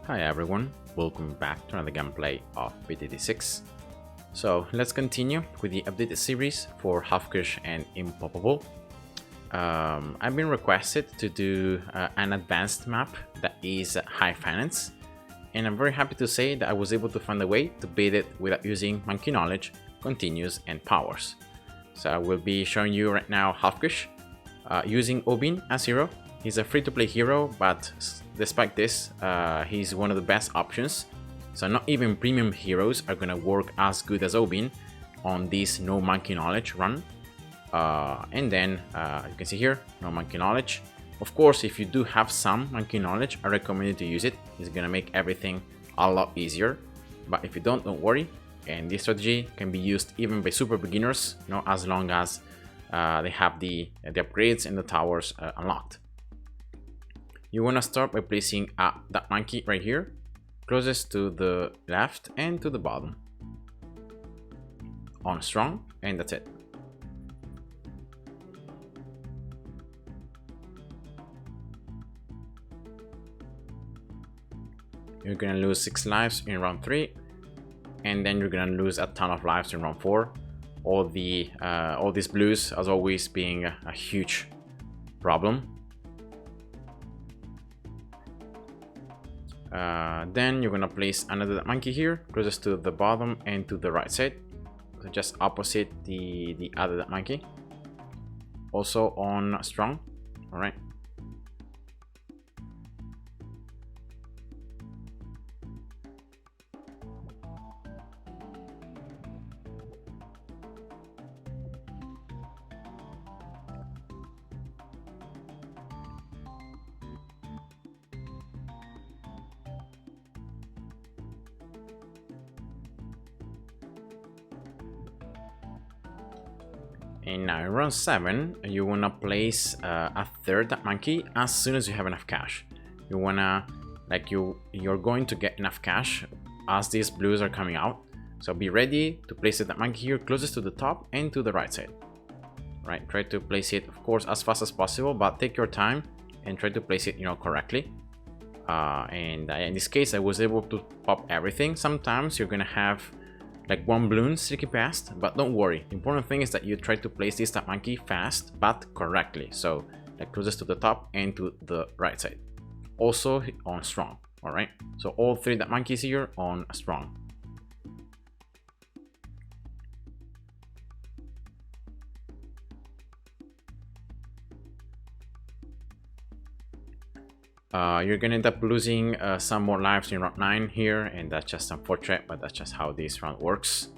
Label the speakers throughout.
Speaker 1: Hi everyone, welcome back to another gameplay of BTD6. So let's continue with the updated series for Halfkish and Impoppable. I've been requested to do an advanced map that is high finance, and I'm very happy to say that I was able to find a way to beat it without using monkey knowledge, continues, and powers. So I will be showing you right now Halfkish using Obyn as hero. He's a free-to-play hero, but despite this, he's one of the best options. So not even premium heroes are gonna work as good as Obyn on this no monkey knowledge run. And then you can see here, no monkey knowledge. Of course, if you do have some monkey knowledge, I recommend you to use it. It's gonna make everything a lot easier. But if you don't worry. And this strategy can be used even by super beginners, as long as they have the upgrades and the towers unlocked. You want to start by placing that monkey right here, closest to the left and to the bottom. On strong, and that's it. You're gonna lose 6 lives in round 3, and then you're gonna lose a ton of lives in round 4. All these blues as always being a huge problem. Then you're gonna place another monkey here, closest to the bottom and to the right side, so just opposite the other monkey. Also on strong. All right. And now in round 7, you wanna place a third monkey as soon as you have enough cash. You wanna, you're going to get enough cash as these blues are coming out. So be ready to place that monkey here closest to the top and to the right side. Right, try to place it, of course, as fast as possible, but take your time and try to place it, correctly. And in this case, I was able to pop everything. Sometimes you're gonna have like one Bloons sneaking past, but don't worry. The important thing is that you try to place this top monkey fast but correctly, so like closest to the top and to the right side. Also on strong. All right, so all 3 that monkeys here on strong. You're gonna end up losing some more lives in round 9 here, and that's just unfortunate, but that's just how this round works.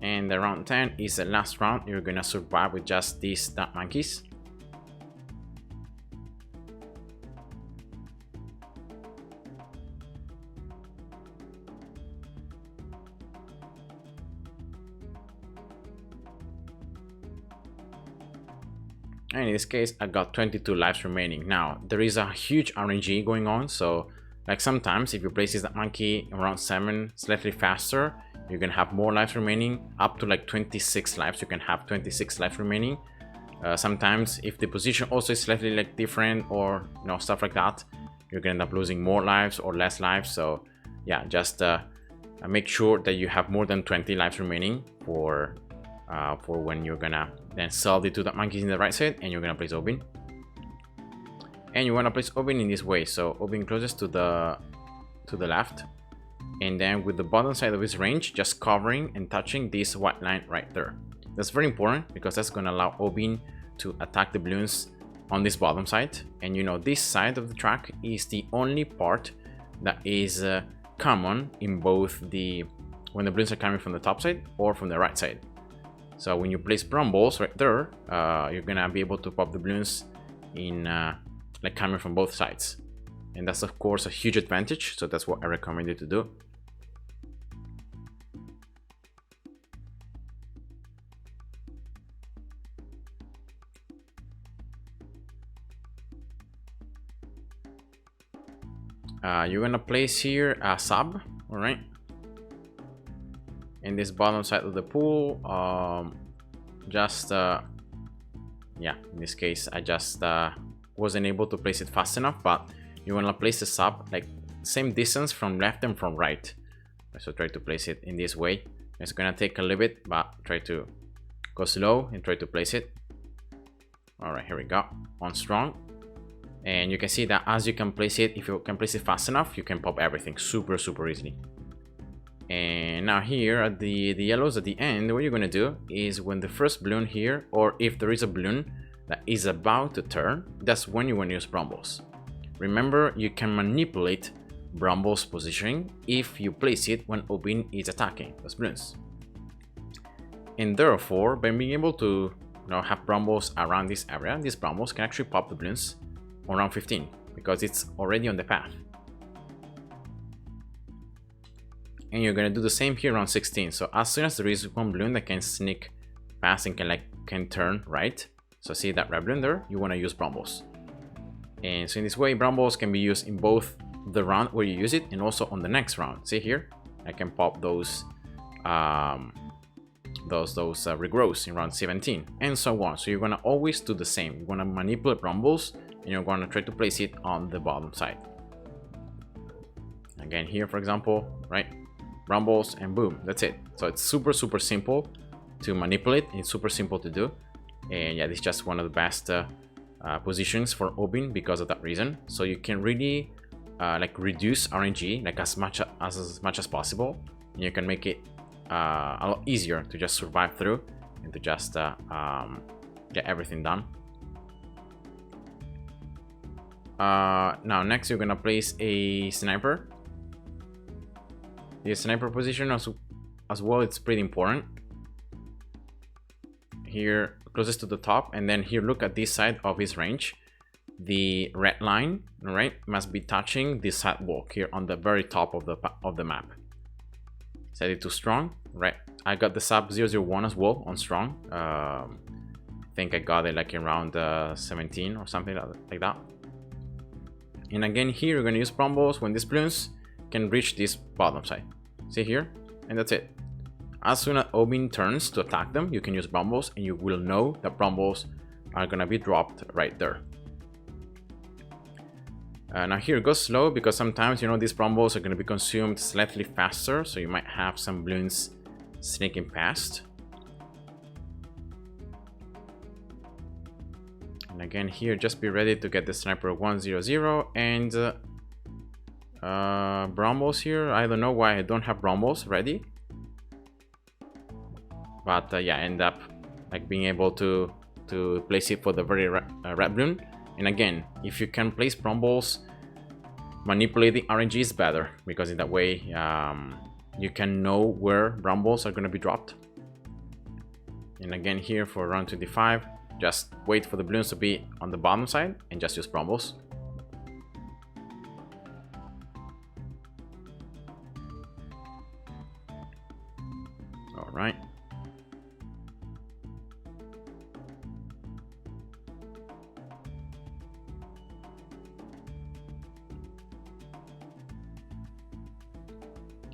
Speaker 1: And the round 10 is the last round. You're gonna survive with just these dumb monkeys. And in this case, I got 22 lives remaining. Now, there is a huge RNG going on, so like sometimes if you place this monkey in round 7 slightly faster, you're gonna have more lives remaining, up to like 26 lives. You can have 26 lives remaining. Sometimes if the position also is slightly like different or stuff like that, you're gonna end up losing more lives or less lives. So yeah, just make sure that you have more than 20 lives remaining for when you're gonna then sell the 2 monkeys in the right side and you're gonna place Obyn. And you wanna place Obyn in this way, so Obyn closest to the left, and then with the bottom side of his range just covering and touching this white line right there. That's very important because that's gonna allow Obyn to attack the Bloons on this bottom side. And this side of the track is the only part that is common in both when the Bloons are coming from the top side or from the right side. So when you place Brumbles right there, you're gonna be able to pop the Bloons in like coming from both sides. And that's of course a huge advantage, so that's what I recommend you to do. You're gonna place here a sub, all right? in this bottom side of the pool. Yeah, in this case I just wasn't able to place it fast enough, but you want to place the sub like same distance from left and from right. So try to place it in this way. It's gonna take a little bit, but try to go slow and try to place it. All right, here we go, on strong. And you can see that as you can place it, if you can place it fast enough, you can pop everything super easily. And now here at the yellows at the end, what you're gonna do is when the first balloon here, or if there is a balloon that is about to turn, that's when you want to use Brambles. Remember, you can manipulate Brambles positioning if you place it when Obyn is attacking those balloons. And therefore, by being able to have Brambles around this area, these Brambles can actually pop the balloons on round 15 because it's already on the path. And you're gonna do the same here around 16. So as soon as there is one balloon that can sneak past and can turn right, so see that red balloon there, you want to use Brambles. And so in this way, Brambles can be used in both the round where you use it and also on the next round. See here, I can pop those regrows in round 17 and so on. So you're gonna always do the same. You're gonna manipulate Brambles and you're gonna try to place it on the bottom side. Again here, for example, right? Brambles and boom, that's it. So it's super simple to manipulate. It's super simple to do, and yeah, this is just one of the best positions for Obyn because of that reason. So you can really like reduce RNG like as much as possible, and you can make it a lot easier to just survive through and to just get everything done. Now next you're gonna place a sniper. The sniper position as well, it's pretty important. Here closest to the top, and then here look at this side of his range. The red line, right, must be touching this sidewalk here on the very top of the map. Set it to strong, right? I got the sub 001 as well on strong. I think I got it like around 17 or something like that. And again here you're gonna use Brambles when these balloons can reach this bottom side. See here, and that's it. As soon as Obyn turns to attack them, you can use Brambles, and you will know that Brambles are gonna be dropped right there. Now here, go slow because sometimes these Brambles are gonna be consumed slightly faster, so you might have some balloons sneaking past. And again here, just be ready to get the sniper 100 and Brambles here. I don't know why I don't have Brambles ready, but yeah, I end up like being able to place it for the very red balloon. And again, if you can place Brambles, manipulating RNG is better because in that way you can know where Brambles are going to be dropped. And again here for round 25, just wait for the balloons to be on the bottom side and just use Brambles. Right.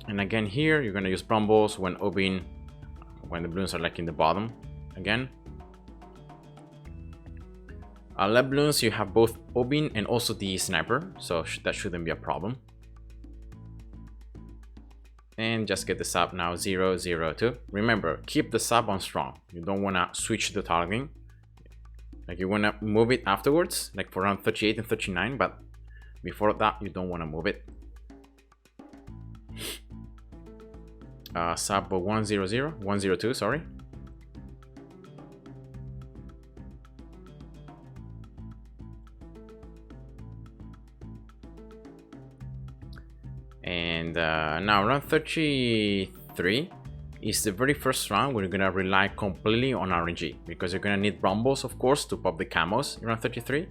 Speaker 1: And again here you're gonna use Brambles when the balloons are like in the bottom again. Left balloons, you have both Obyn and also the sniper, so that shouldn't be a problem. And just get the sub now 002. Remember, keep the sub on strong. You don't want to switch the targeting. Like you want to move it afterwards, like for round 38 and 39, but before that you don't want to move it. Sub 102, sorry. And now round 33 is the very first round where you're gonna rely completely on RNG because you're gonna need Brambles, of course, to pop the camos in round 33.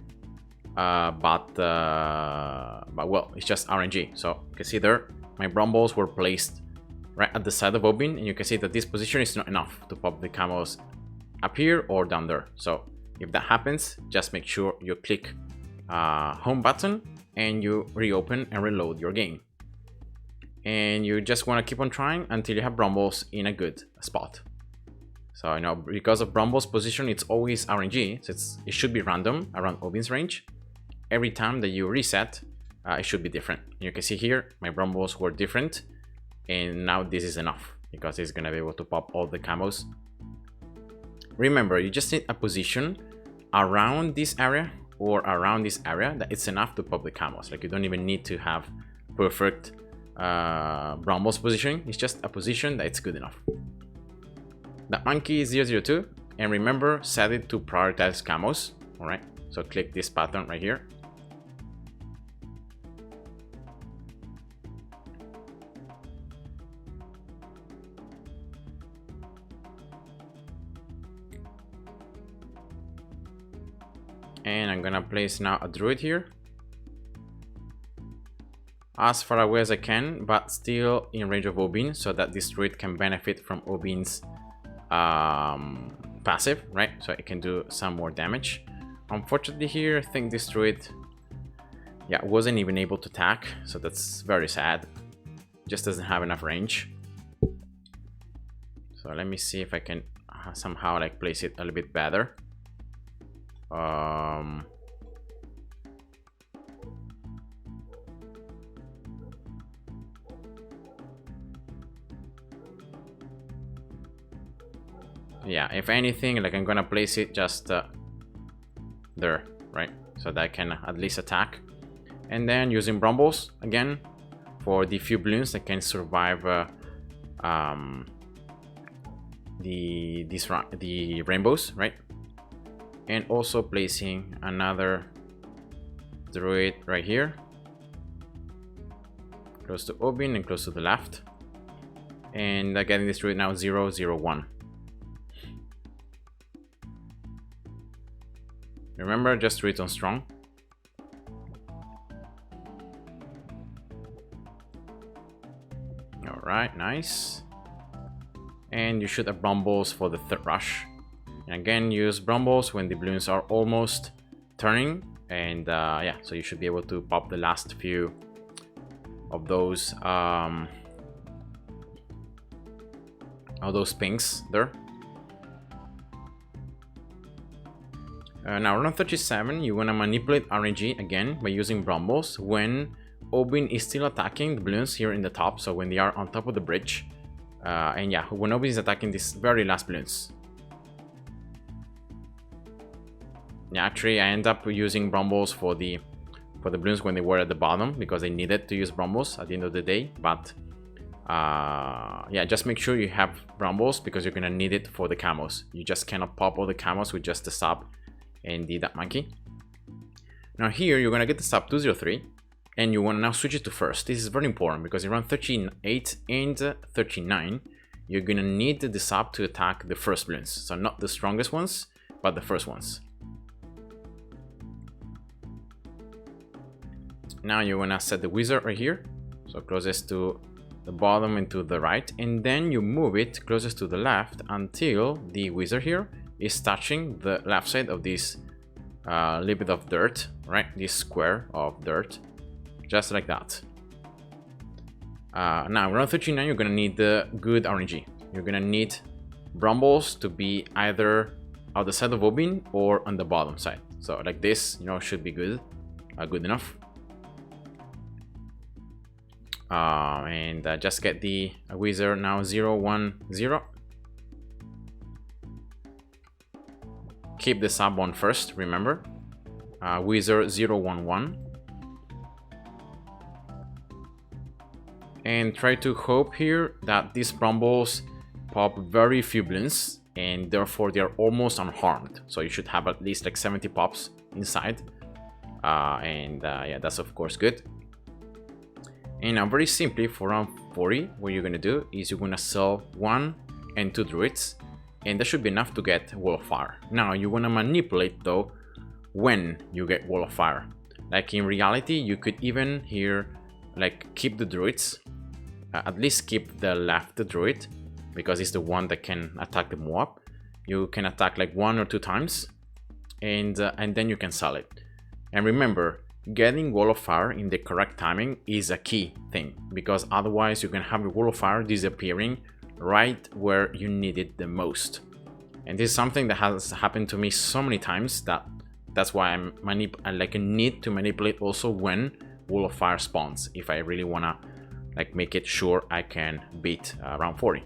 Speaker 1: But well, it's just RNG. So you can see there, my Brambles were placed right at the side of Obyn, and you can see that this position is not enough to pop the camos up here or down there. So if that happens, just make sure you click home button and you reopen and reload your game. and you just want to keep on trying until you have Brumbles in a good spot. So you know, because of Brumble's position, it's always RNG, so it should be random around Obyn's range. Every time that you reset, it should be different. You can see here, my Brumbles were different, and now this is enough because it's gonna be able to pop all the camos. Remember, you just need a position around this area or around this area that it's enough to pop the camos. Like you don't even need to have perfect Brumbles positioning. It's just a position that it's good enough. The monkey is 002, and remember, set it to prioritize camos. All right, so click this pattern right here. And I'm gonna place now a druid here, as far away as I can, but still in range of Obyn, so that this druid can benefit from Obyn's passive, right? So it can do some more damage. Unfortunately here, I think this druid, yeah, wasn't even able to attack, so that's very sad. Just doesn't have enough range. So let me see if I can somehow like place it a little bit better. Yeah, if anything, like I'm gonna place it just there, right? So that I can at least attack. And then using Brumbles again for the few Bloons that can survive the rainbows, right? And also placing another druid right here, close to Obyn and close to the left. And getting this druid now 001. Remember, just druids on strong. All right, nice. And you should have Brumbles for the third rush. And again, use Brumbles when the Bloons are almost turning. And yeah, so you should be able to pop the last few of those pinks there. Now, around 37, you want to manipulate RNG again by using Brumbles when Obyn is still attacking the Bloons here in the top. So when they are on top of the bridge. And yeah, when Obyn is attacking these very last Bloons. Yeah, actually, I end up using Brumbles for the Bloons when they were at the bottom because they needed to use Brumbles at the end of the day. But yeah, just make sure you have Brumbles because you're gonna need it for the camos. You just cannot pop all the camos with just the sub and the that monkey. Now here you're gonna get the sub 203, and you want to now switch it to first. This is very important because around 38 and 39, you're gonna need the sub to attack the first Bloons. So not the strongest ones, but the first ones. Now you wanna set the wizard right here, so closest to the bottom and to the right, and then you move it closest to the left until the wizard here is touching the left side of this little bit of dirt, right? This square of dirt, just like that. Now around 39, you're gonna need the good RNG. You're gonna need Brumbles to be either on the side of Obyn or on the bottom side. So like this, you know, should be good, good enough. And just get the wizard now 010. Keep the sub on first, remember. Wizard 011. And try to hope here that these Brumbles pop very few Bloons, and therefore they are almost unharmed. So you should have at least like 70 pops inside. Yeah, that's of course good. And now very simply for round 40, what you're gonna do is you're gonna sell 1 and 2 druids, and that should be enough to get Wall of Fire. Now you wanna manipulate though when you get Wall of Fire. Like in reality, you could even here like keep the druids, at least keep the left druid, because it's the one that can attack the MOAB. You can attack like 1 or 2 times, and then you can sell it. And remember, getting wall of fire in the correct timing is a key thing, because otherwise you can have your wall of fire disappearing right where you need it the most. And this is something that has happened to me so many times that's why I need to manipulate also when wall of fire spawns, if I really wanna like make it sure I can beat round 40.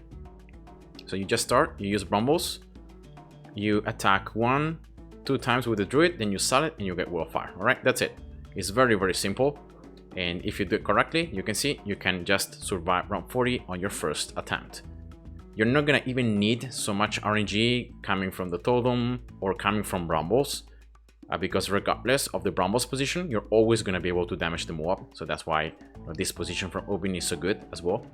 Speaker 1: So you just start, you use Brambles, you attack 1-2 times with the druid, then you sell it and you get wall of fire. All right, that's it. It's very, very simple. And if you do it correctly, you can see you can just survive round 40 on your first attempt. You're not gonna even need so much RNG coming from the totem or coming from Brambles, because regardless of the Brambles position, you're always gonna be able to damage the MOAB. So that's why this position from Obyn is so good as well.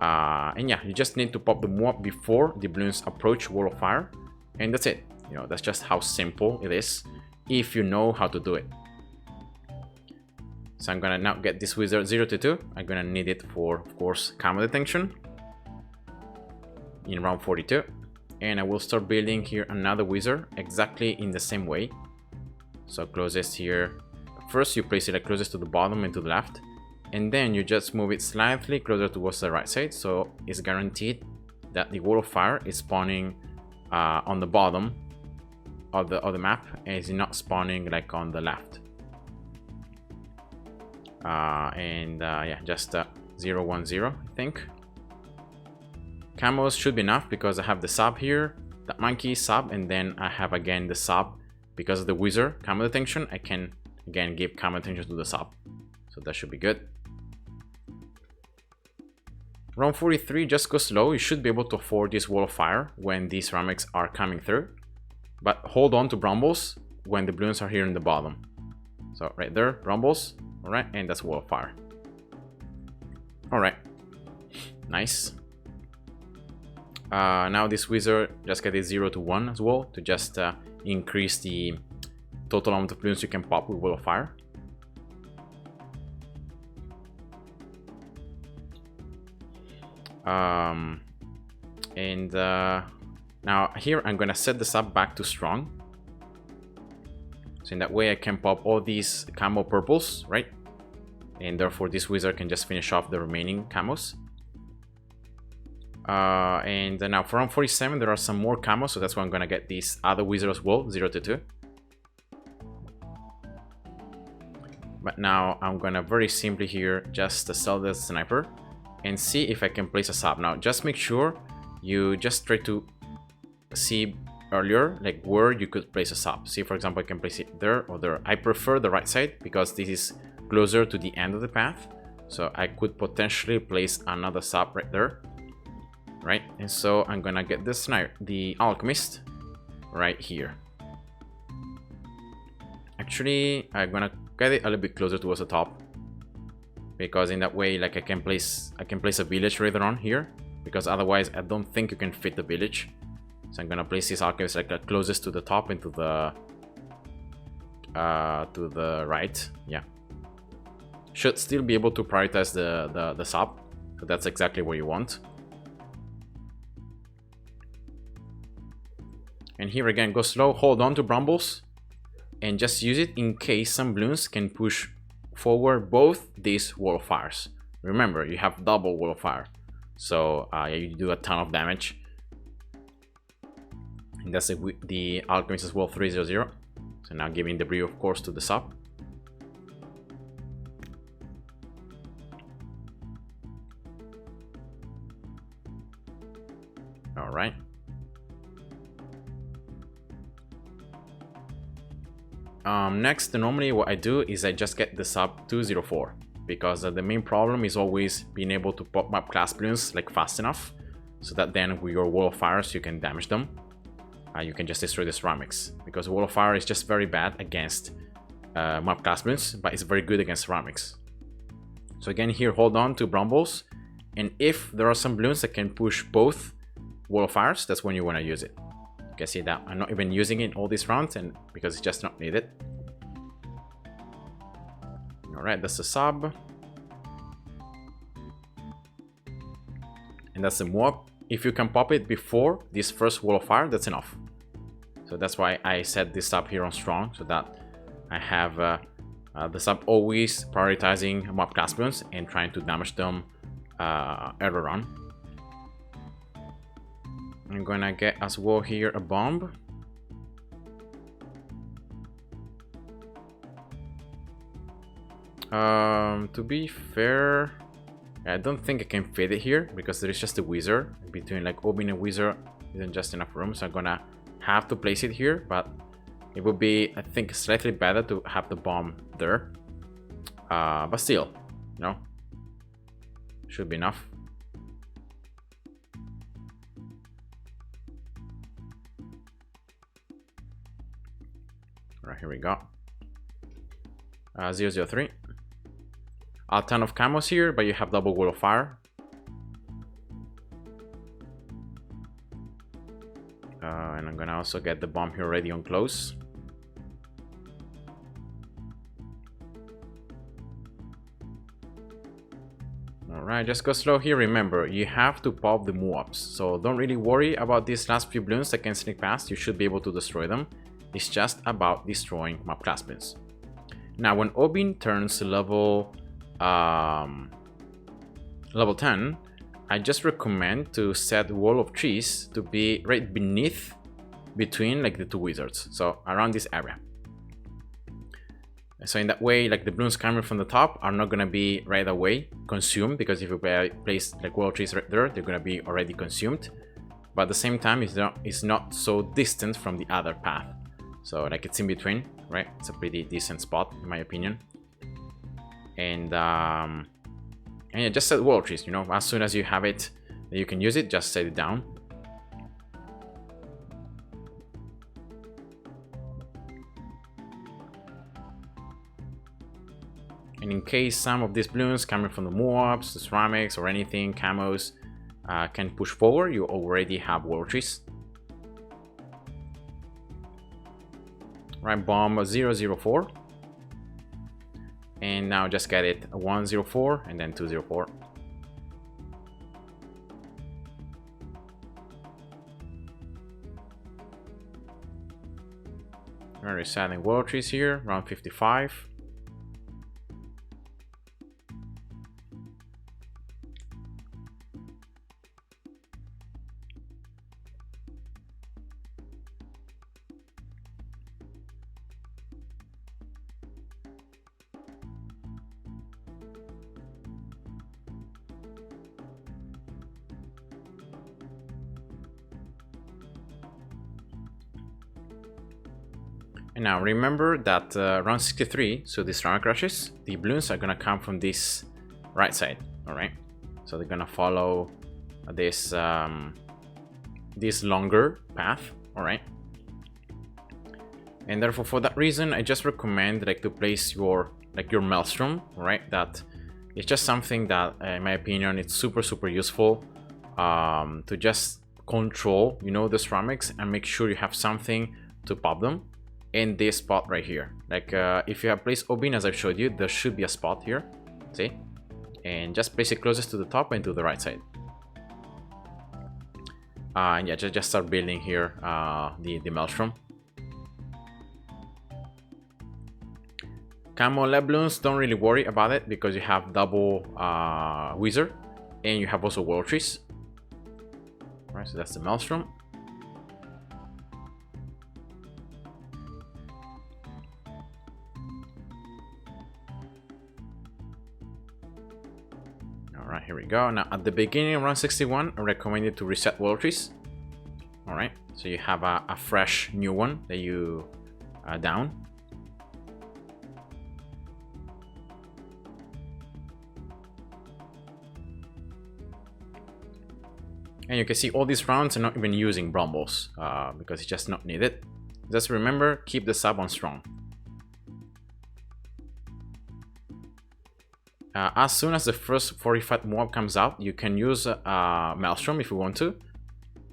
Speaker 1: And yeah, you just need to pop the MOAB before the Bloons approach wall of fire, and that's it. You know, that's just how simple it is if you know how to do it. So I'm gonna now get this wizard 0-2. I'm gonna need it for, of course, camo detection in round 42, and I will start building here another wizard exactly in the same way. So closest here, first you place it like closest to the bottom and to the left, and then you just move it slightly closer towards the right side, so it's guaranteed that the wall of fire is spawning on the bottom of the map, and it's not spawning like on the left. Yeah, just 0-1-0, I think. Camos should be enough because I have the sub here, the monkey sub, and then I have again the sub because of the wizard camo detection. I can again give camo detection to the sub, so that should be good. Round 43, just go slow. You should be able to afford this wall of fire when these ceramics are coming through, but hold on to Brambles when the Bloons are here in the bottom. So right there, Brambles, all right, and that's wall of fire. All right, nice. Now this wizard just get it 0-1 as well to just increase the total amount of Bloons you can pop with wall of fire. Now here I'm gonna set this up back to strong, so in that way I can pop all these camo purples, right? And therefore this wizard can just finish off the remaining camos. And now for round 47 there are some more camos, so that's why I'm gonna get this other wizard as well, 0-2. But now I'm gonna very simply here just sell the sniper and see if I can place a sub. Now just make sure you just try to see earlier like where you could place a sub. See, for example, I can place it there or there. I prefer the right side because this is closer to the end of the path, so I could potentially place another sub right there, right? And so I'm gonna get this sniper, the alchemist, right here. Actually, I'm gonna get it a little bit closer towards the top, because in that way, like I can place a village later on here, because otherwise I don't think you can fit the village. So I'm gonna place this alchemist like closest to the top and to the right. Yeah, should still be able to prioritize the sub, so that's exactly what you want. And here again, go slow, hold on to Brambles, and just use it in case some Bloons can push forward both these wall of fires. Remember, you have double wall of fire, so you do a ton of damage. And that's the alchemist as well, 3-0-0. So now giving debris, of course, to the sub. All right. Next, normally what I do is I just get the sub 204, because the main problem is always being able to pop MOAB class Bloons like fast enough, so that then with your wall of fires you can damage them. You can just destroy the ceramics, because wall of fire is just very bad against MOAB class Bloons, but it's very good against ceramics. So again, here hold on to Brambles, and if there are some Bloons that can push both wall of fires, that's when you want to use it. You can see that I'm not even using it all these rounds, and because it's just not needed. All right, that's the sub, and that's the MOAB. If you can pop it before this first wall of fire, that's enough. So that's why I set this up here on strong, so that I have The sub always prioritizing MOAB class Bloons and trying to damage them earlier on. I'm gonna get as well here a bomb. To be fair, I don't think I can fit it here because there is just a wizard. Between like Obyn and wizard isn't just enough room, so I'm gonna have to place it here, but it would be, I think, slightly better to have the bomb there. But still, you know, should be enough. All right, here we go. 003. A ton of camos here, but you have double wall of fire. And I'm gonna also get the bomb here ready on close. Alright, just go slow here. Remember, you have to pop the MOABs, so don't really worry about these last few Bloons that can sneak past. You should be able to destroy them. It's just about destroying MOAB class Bloons. Now, when Obyn turns level 10, I just recommend to set wall of trees to be right beneath, between like the two wizards, so around this area. So in that way, like the Bloons coming from the top are not gonna be right away consumed, because if you place like wall of trees right there, they're gonna be already consumed. But at the same time, it's not so distant from the other path. So like it's in between, right? It's a pretty decent spot in my opinion. And yeah, just set wall trees, you know, as soon as you have it, you can use it, just set it down. And in case some of these Bloons coming from the MOABs, the ceramics or anything, camos, can push forward, you already have wall trees. Right, bomb 004. And now just get it 104 and then 204. We're resetting wall trees here, around 55. And now remember that round 63, so this round crashes, the Bloons are gonna come from this right side, all right? So they're gonna follow this this longer path, all right? And therefore, for that reason, I just recommend like to place your Maelstrom, all right? That it's just something that, in my opinion, it's super useful to just control, you know, the ceramics and make sure you have something to pop them in this spot right here. Like if you have placed Obyn, as I've showed you, there should be a spot here, see? And just place it closest to the top and to the right side. And yeah, just start building here the Maelstrom. Camo lab Bloons, don't really worry about it because you have double wizard and you have also wall trees. All right, so that's the Maelstrom. Alright, here we go. Now at the beginning of round 61, I recommend you to reset wall trees. Alright, so you have a fresh new one that you down. And you can see all these rounds are not even using Brumbles because it's just not needed. Just remember, keep the sub on strong. As soon as the first 45 MOAB comes out, you can use Maelstrom if you want to.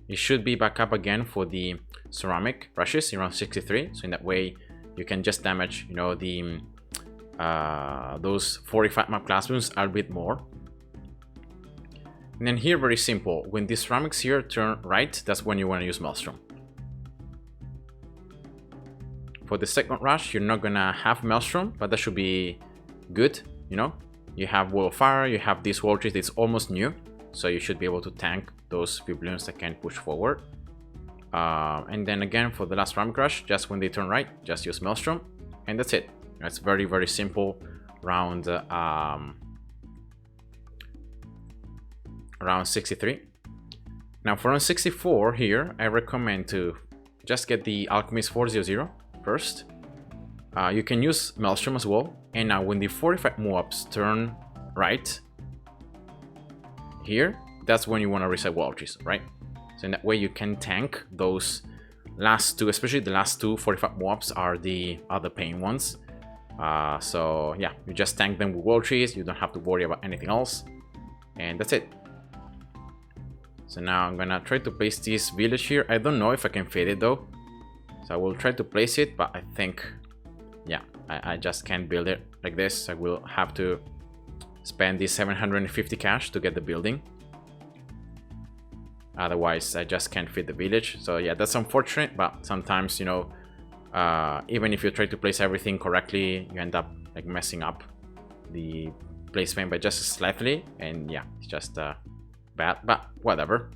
Speaker 1: It should be back up again for the ceramic rushes around 63. So in that way, you can just damage, you know, the those 45 map class Bloons a bit more. And then here, very simple. When the ceramics here turn right, that's when you want to use Maelstrom. for the second rush, you're not gonna have Maelstrom, but that should be good, you know. You have Wall of Fire, you have this wall trees, it's almost new, so you should be able to tank those few Bloons that can push forward. And then again, for the last Ram Crush, just when they turn right, just use Maelstrom, and that's it. That's very, very simple round, round 63. Now for round 64 here, I recommend to just get the Alchemist 400 first. You can use Maelstrom as well, and now when the 45 MOABs turn right here, that's when you want to reset wall trees, right? So in that way you can tank those last two, especially the last two 45 MOABs are the other pain ones. So yeah, you just tank them with wall trees, you don't have to worry about anything else, and that's it. So now I'm gonna try to place this village here. I don't know if I can fit it though, so I will try to place it, but I think, yeah, I just can't build it like this. I will have to spend this 750 cash to get the building. Otherwise, I just can't fit the village. So yeah, that's unfortunate, but sometimes, you know, even if you try to place everything correctly, you end up like messing up the placement by just slightly, and yeah, it's just bad, but whatever.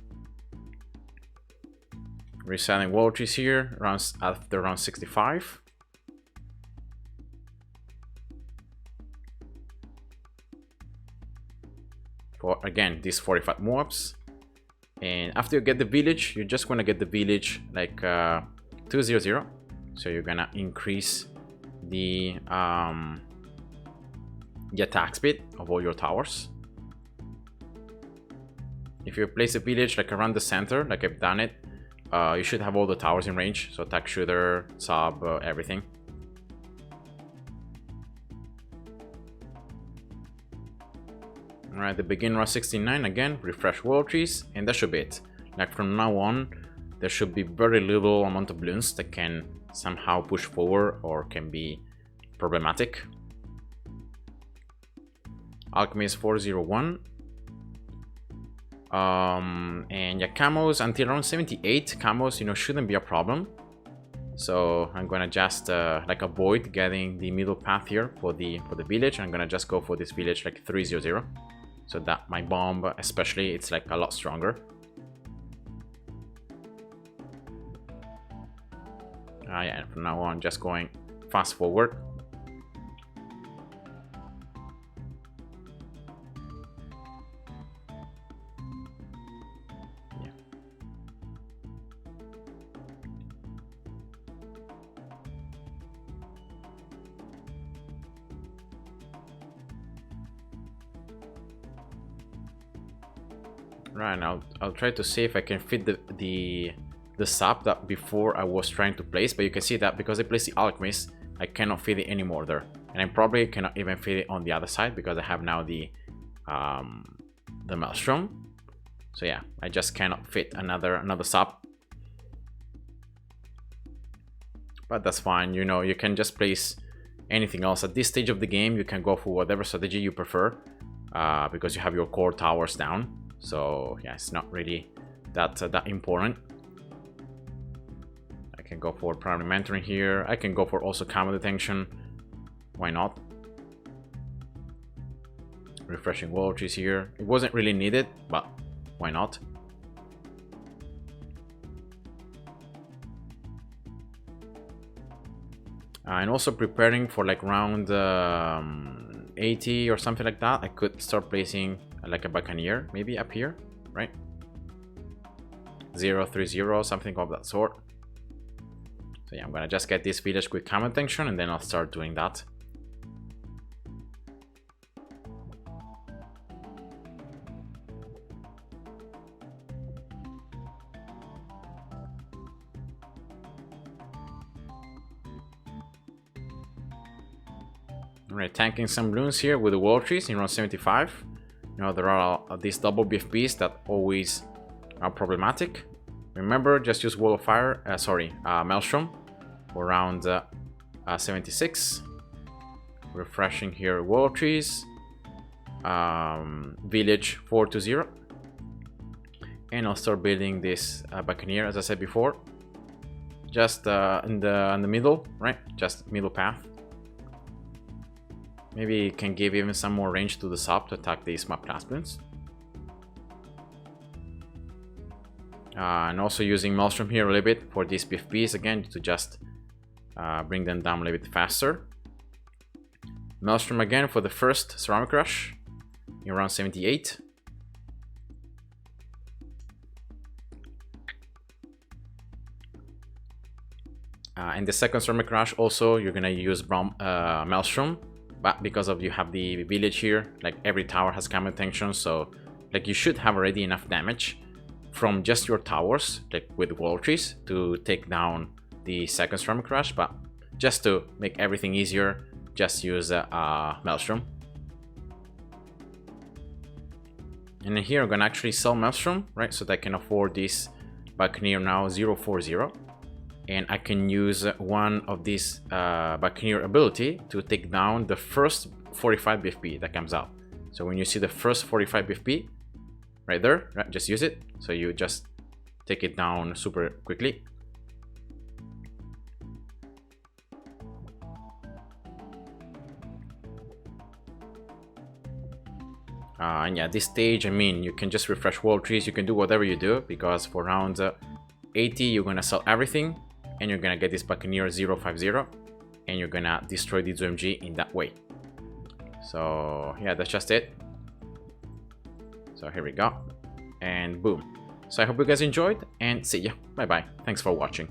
Speaker 1: Reselling wall trees here, after round 65. For again, these 45 MOABs. And after you get the village, you're just gonna get the village like 200. So you're gonna increase the attack speed of all your towers. If you place a village like around the center, like I've done it, you should have all the towers in range. So attack, shooter, sub, everything. Alright, the begin round 69 again, refresh wall trees, and that should be it. Like from now on, there should be very little amount of Bloons that can somehow push forward or can be problematic. Alchemist 401. And yeah, camos until around 78 camos, you know, shouldn't be a problem. So I'm gonna just like avoid getting the middle path here for the village. I'm gonna just go for this village like 300, so that my bomb, especially, it's like a lot stronger. Yeah, and from now on, just going fast forward. Right, now I'll try to see if I can fit the sap that before I was trying to place, but you can see that because I placed the Alchemist, I cannot fit it anymore there, and I probably cannot even fit it on the other side because I have now the Maelstrom. So yeah, I just cannot fit another sap, but that's fine. You know, you can just place anything else at this stage of the game. You can go for whatever strategy you prefer because you have your core towers down. So yeah, it's not really that important. I can go for primary mentoring here. I can go for also camo detention. Why not? Refreshing wall trees here. It wasn't really needed, but why not? And also preparing for like round 80 or something like that. I could start placing like a Buccaneer maybe up here, right? 030, something of that sort. So yeah, I'm gonna just get this village with camo detention, and then I'll start doing that. Alright, tanking some Bloons here with the wall trees in round 75. You know, there are these double BFBs that always are problematic. Remember, just use Wall of Fire, Maelstrom for round 76. Refreshing here wall trees. Village 420. And I'll start building this Buccaneer, as I said before. just in the middle, right? Just middle path. Maybe it can give even some more range to the sub to attack these MOAB class Bloons. And also using Maelstrom here a little bit for these PFPs again to just bring them down a little bit faster. Maelstrom again for the first Ceramic Rush in around 78. And the second Ceramic Rush also you're gonna use Maelstrom, but because of you have the village here, like every tower has command tension, so like you should have already enough damage from just your towers, like with wall trees, to take down the second Ceramic Rush. But just to make everything easier, just use Maelstrom. And here I'm gonna actually sell Maelstrom, right, so that I can afford this Buccaneer now 040, and I can use one of these Buccaneer ability to take down the first 45 BFP that comes out. So when you see the first 45 BFP right there, right, just use it, so you just take it down super quickly. And yeah, this stage, I mean, you can just refresh wall trees, you can do whatever you do, because for round 80 you're gonna sell everything and you're gonna get this Buccaneer 050 and you're gonna destroy the ZOMG in that way. So yeah, that's just it. So here we go, and boom. So I hope you guys enjoyed, and see ya. Bye bye. Thanks for watching.